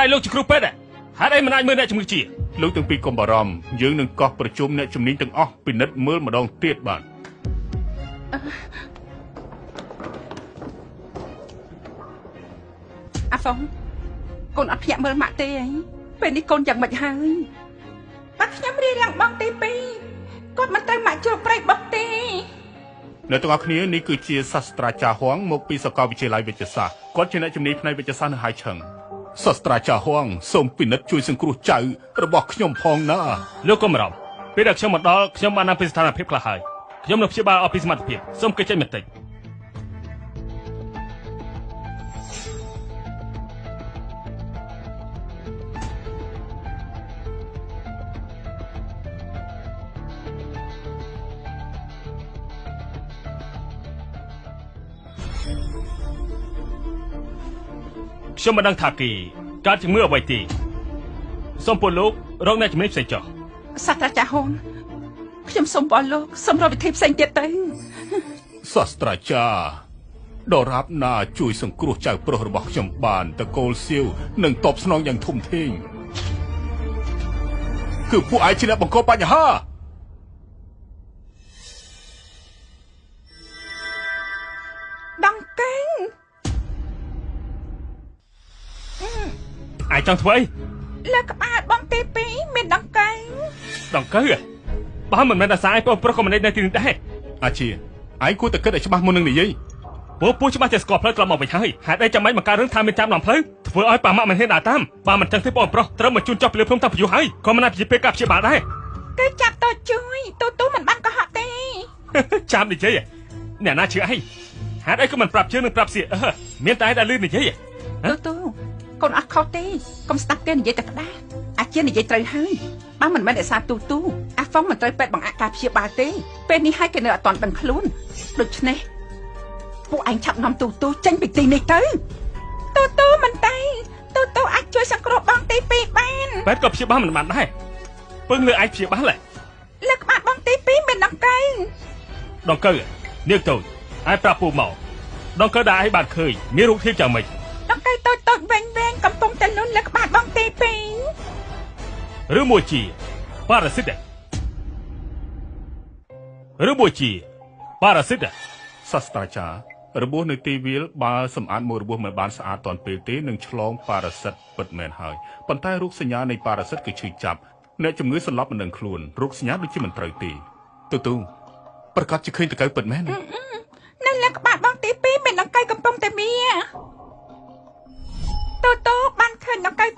aiលោកជាគ្រូពេទ្យហេតុអីមិនអាចមើលអ្នកជំងឺជាលោកទាំងពីរកុំបារម្ភយើងនឹងកោះប្រជុំអ្នកជំនាញទាំងអស់ពិនិត្យមើលម្ដងទៀតបាទអាហ្វុងកូនអត់ភ្ញាក់មើលម៉ាក់ទេអីពេលនេះកូនយ៉ាងម៉េចហើយបាត់ខ្ញុំរៀបរៀងបងទី2គាត់មិនត្រូវម៉ាក់ជ្រុលព្រៃបុកទេអ្នកទាំងអស់គ្នានេះគឺជាសាស្ត្រាចារ្យហួងមកពីសាកលវិទ្យាល័យវិទ្យាសាស្ត្រគាត់ជាអ្នកជំនាញផ្នែកវិទ្យាសាស្ត្រនៅហៃឆឹងសាស្ត្រាចារ្យហួងសូមពិនិត្យជួយសង្គ្រោះចៅរបស់ខ្ញុំផងណាលោកកុំបារម្ភពេលដែលខ្ញុំមកដល់ខ្ញុំបាននាំពីស្ថានភាពខ្លះហើយខ្ញុំនឹងព្យាបាលអស់ពីសមត្ថភាពសូមគេចេញបន្តិចខ្ញុំមិនដឹងថាគេកើតជំងឺអ្វីទេសូមពលលោករកអ្នកជំនាញផ្សេងចុះសាស្ត្រាចារ្យហុងខ្ញុំសូមបអរលោកសូមរកវិធីផ្សេងទៀតទៅសាស្ត្រាចារ្យដរាបណាជួយសង្គ្រោះចៅប្រុសរបស់ខ្ញុំបានតកូលសៀវនឹងតបស្នងយ៉ាងធំធេងគឺពួកឯងជាអ្នកបង្កបញ្ហាដង្កេងឯងចង់ធ្វើអីលើក្បាលបងទី2មានដង្កេងដង្កូវបើមិនមែនតែសាយប្រុសក៏មិននៅទីនេះដែរអាជាឯងគួរតែគិតឲ្យច្បាស់មុននឹងនិយាយពួកច្បាស់តែស្គាល់ផ្លូវក្លំមកវិញហើយហេតុអីចាំមិនបង្កើតរឿងថាមានចាំដំផ្លូវធ្វើឲ្យប៉ាម៉ាក់មិនហ៊ានដើរតាមបើមិនចឹងទេបងប្រុសត្រូវមកជូនចុះពីលើភ្នំតាំងពីយូរហើយក៏មិនអាចជាពេលកាប់ជាបាលដែរគេចាប់តជួយទូមិនបានកុហកទេចាំនិយាយអ្នកណាជឿអីហេតុអីក៏មិនប្រាប់ជឿនឹងប្រាប់សៀមានតែដែលលឺនិយាយទូកូនអត់ខុសទេកុំស្ដាប់គេនិយាយតែផ្ដាស់អាជានិយាយត្រូវហើយបើមិនមែនឯសាទូអាហ្វុងមិនត្រូវពេទ្យបង្អាក់ការព្យាបាលទេពេលនេះឲ្យគេនៅអត់ទាន់ដឹងខ្លួនដូច្នេះពួកឯងឆាប់នាំទូចេញពីទីនេះទៅទូមិនទេទូអាចជួយសង្គ្រោះបងទី2បានពេទ្យក៏ព្យាបាលមិនបានដែរពឹងលើឯងព្យាបាលលើក្បាលបងទី2មានដង្កូវនាងតូចឯងប្រាប់ពូមកដង្កូវដែលឯងបានឃើញមានរូបភាពយ៉ាងម៉េចដង្កូវតូចវែងកំពុងតែលូនលើក្បាលបងទី2ឬមួយជាប៉ារ៉ាស៊ីតសាស្ត្រាចារ្យរបួសនៅទីវាលបើសម្អាតមួយរបួសមិនបានស្អាតទាន់ពេលទេនឹងឆ្លងប៉ារ៉ាស៊ីតពិតមែនហើយប៉ុន្តែរោគសញ្ញានៃប៉ារ៉ាស៊ីតគឺឈឺចាប់អ្នកជំងឺសន្លប់មិនដឹងខ្លួនរោគសញ្ញាដូចជាមិនត្រូវទេទូប្រកាសជាឃើញតកៅពិតមែននៅលើក្បាលបងទី2មានដង្កូវកំពុងតែមានទូបានឃើញដង្កូវ